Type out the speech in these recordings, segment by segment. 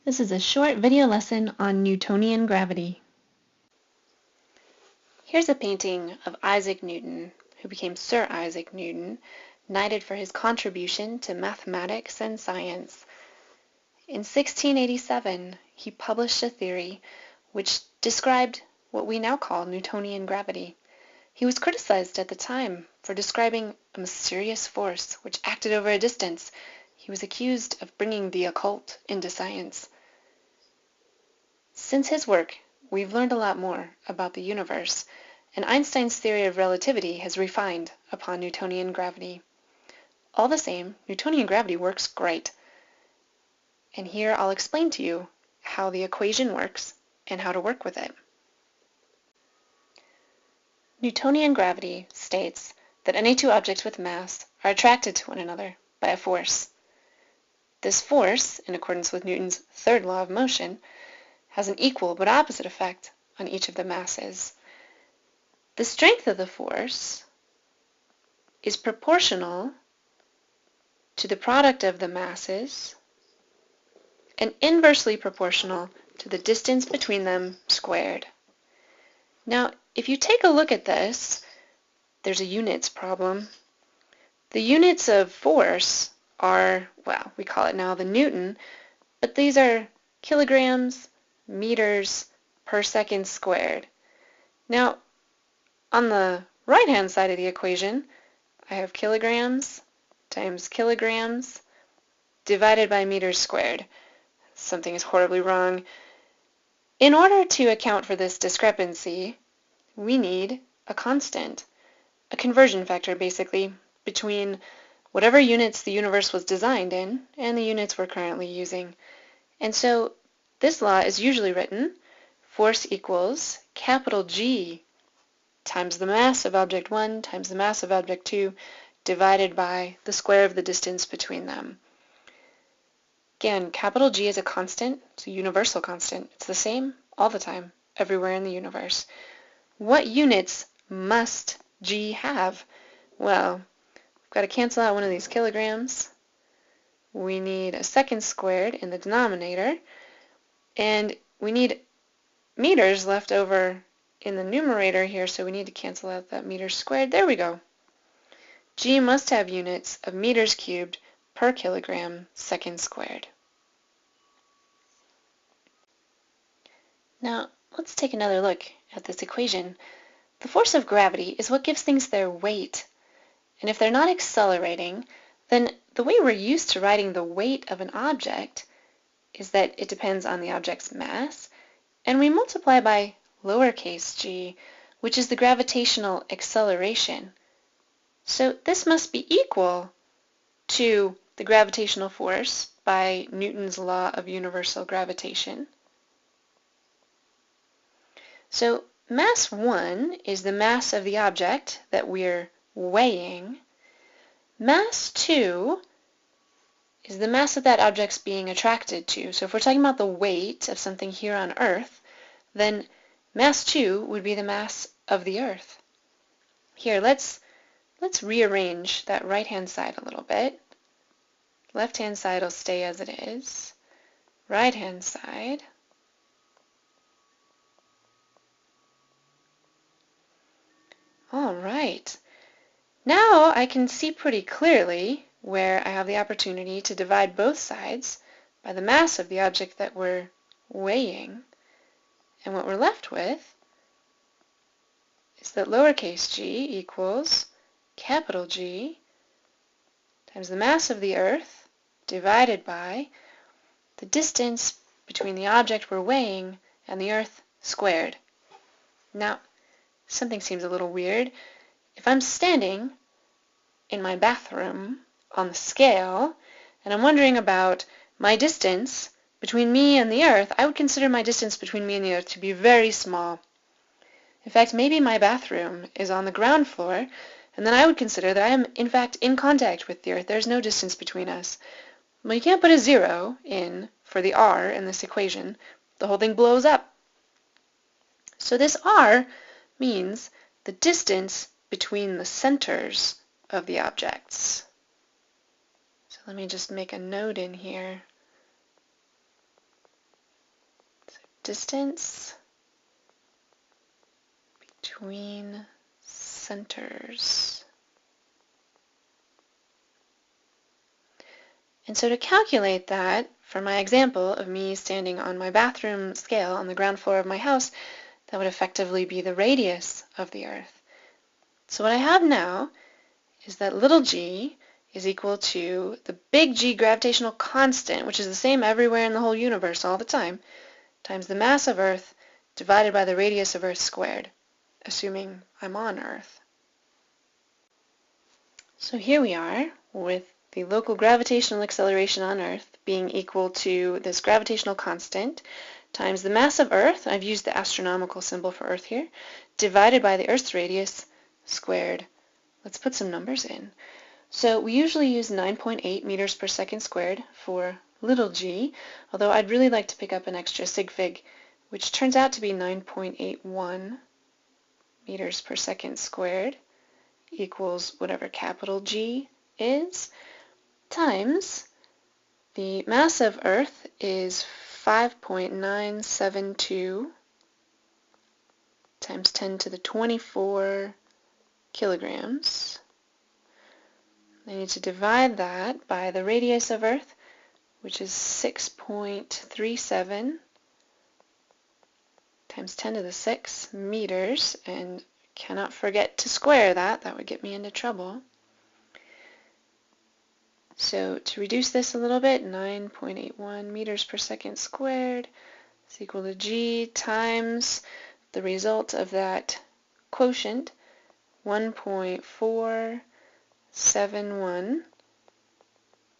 This is a short video lesson on Newtonian gravity. Here's a painting of Isaac Newton, who became Sir Isaac Newton, knighted for his contribution to mathematics and science. In 1687, he published a theory which described what we now call Newtonian gravity. He was criticized at the time for describing a mysterious force which acted over a distance. He was accused of bringing the occult into science. Since his work, we've learned a lot more about the universe, and Einstein's theory of relativity has refined upon Newtonian gravity. All the same, Newtonian gravity works great. And here I'll explain to you how the equation works and how to work with it. Newtonian gravity states that any two objects with mass are attracted to one another by a force. This force, in accordance with Newton's third law of motion, has an equal but opposite effect on each of the masses. The strength of the force is proportional to the product of the masses and inversely proportional to the distance between them squared. Now, if you take a look at this, there's a units problem. The units of force are, well, we call it now the Newton, but these are kilograms, meters per second squared. Now, on the right-hand side of the equation, I have kilograms times kilograms divided by meters squared. Something is horribly wrong. In order to account for this discrepancy, we need a constant, a conversion factor basically, between whatever units the universe was designed in and the units we're currently using. And so this law is usually written, force equals capital G times the mass of object 1 times the mass of object 2 divided by the square of the distance between them. Again, capital G is a constant. It's a universal constant. It's the same all the time, everywhere in the universe. What units must G have? Well, we've got to cancel out one of these kilograms. We need a second squared in the denominator. And we need meters left over in the numerator here, so we need to cancel out that meters squared. There we go. G must have units of meters cubed per kilogram second squared. Now, let's take another look at this equation. The force of gravity is what gives things their weight. And if they're not accelerating, then the way we're used to writing the weight of an object is that it depends on the object's mass, and we multiply by lowercase g, which is the gravitational acceleration. So this must be equal to the gravitational force by Newton's law of universal gravitation. So mass 1 is the mass of the object that we're weighing. Mass 2 is the mass of that object's being attracted to. So if we're talking about the weight of something here on Earth, then mass 2 would be the mass of the Earth. Here, let's rearrange that right-hand side a little bit. Left-hand side will stay as it is. Right-hand side. All right. Now I can see pretty clearly where I have the opportunity to divide both sides by the mass of the object that we're weighing. And what we're left with is that lowercase g equals capital G times the mass of the Earth divided by the distance between the object we're weighing and the Earth squared. Now, something seems a little weird. If I'm standing in my bathroom on the scale and I'm wondering about my distance between me and the Earth, I would consider my distance between me and the Earth to be very small. In fact, maybe my bathroom is on the ground floor, and then I would consider that I am, in fact, in contact with the Earth. There's no distance between us. Well, you can't put a 0 in for the r in this equation. The whole thing blows up. So this r means the distance between the centers of the objects. So let me just make a note in here. distance between centers. And so to calculate that, for my example of me standing on my bathroom scale on the ground floor of my house, that would effectively be the radius of the Earth. So what I have now is that little g is equal to the big G gravitational constant, which is the same everywhere in the whole universe all the time, times the mass of Earth divided by the radius of Earth squared, assuming I'm on Earth. So here we are with the local gravitational acceleration on Earth being equal to this gravitational constant times the mass of Earth, I've used the astronomical symbol for Earth here, divided by the Earth's radius squared. Let's put some numbers in. So we usually use 9.8 meters per second squared for little g, although I'd really like to pick up an extra sig fig, which turns out to be 9.81 meters per second squared equals whatever capital G is, times the mass of Earth is 5.972 times 10 to the 24 kilograms. I need to divide that by the radius of Earth, which is 6.37 times 10 to the 6 meters, and cannot forget to square that. That would get me into trouble. So to reduce this a little bit, 9.81 meters per second squared is equal to g times the result of that quotient, 1.471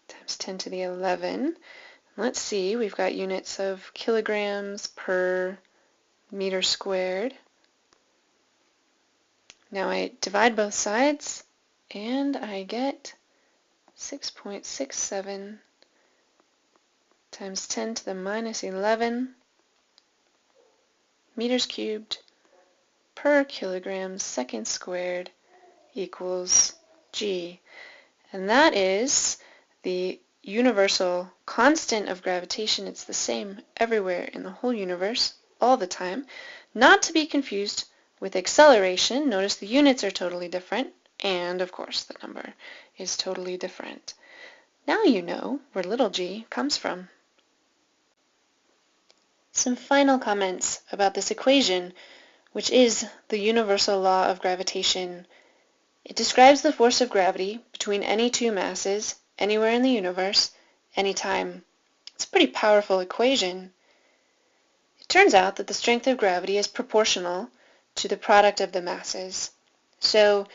times 10 to the 11. Let's see, we've got units of kilograms per meter squared. Now I divide both sides and I get 6.67 times 10 to the minus 11 meters cubed per kilogram second squared equals g. And that is the universal constant of gravitation. It's the same everywhere in the whole universe all the time, not to be confused with acceleration. Notice the units are totally different, and of course the number is totally different. Now you know where little g comes from. Some final comments about this equation, which is the universal law of gravitation. It describes the force of gravity between any two masses, anywhere in the universe, anytime. It's a pretty powerful equation. It turns out that the strength of gravity is proportional to the product of the masses. So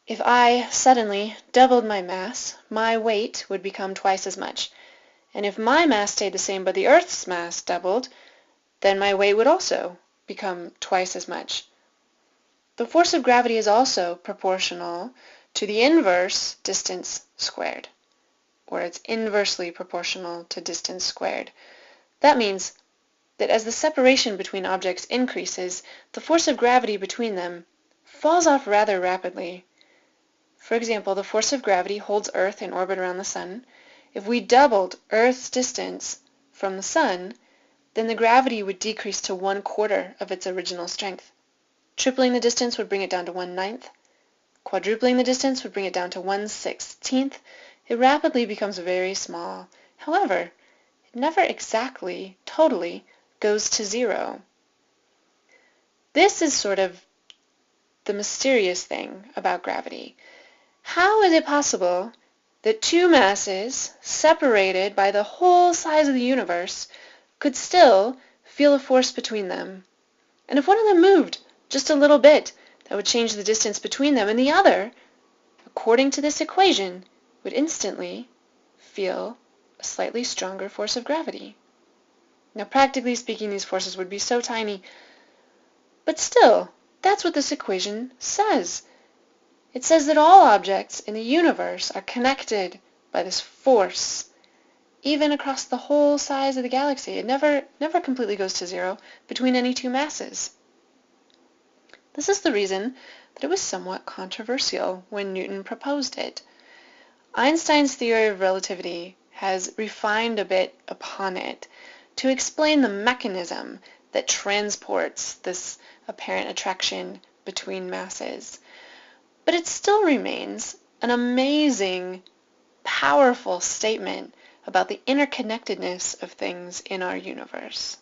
if I suddenly doubled my mass, my weight would become twice as much. And if my mass stayed the same but the Earth's mass doubled, then my weight would also become twice as much. The force of gravity is also proportional to the inverse distance squared, or it's inversely proportional to distance squared. That means that as the separation between objects increases, the force of gravity between them falls off rather rapidly. For example, the force of gravity holds Earth in orbit around the Sun. If we doubled Earth's distance from the Sun, then the gravity would decrease to 1/4 of its original strength. Tripling the distance would bring it down to 1/9. Quadrupling the distance would bring it down to 1/16. It rapidly becomes very small. However, it never exactly, totally, goes to zero. This is sort of the mysterious thing about gravity. How is it possible that two masses, separated by the whole size of the universe, could still feel a force between them? And if one of them moved just a little bit, that would change the distance between them, and the other, according to this equation, would instantly feel a slightly stronger force of gravity. Now, practically speaking, these forces would be so tiny, but still, that's what this equation says. It says that all objects in the universe are connected by this force, even across the whole size of the galaxy. It never completely goes to zero between any two masses. This is the reason that it was somewhat controversial when Newton proposed it. Einstein's theory of relativity has refined a bit upon it to explain the mechanism that transports this apparent attraction between masses. But it still remains an amazing, powerful statement about the interconnectedness of things in our universe.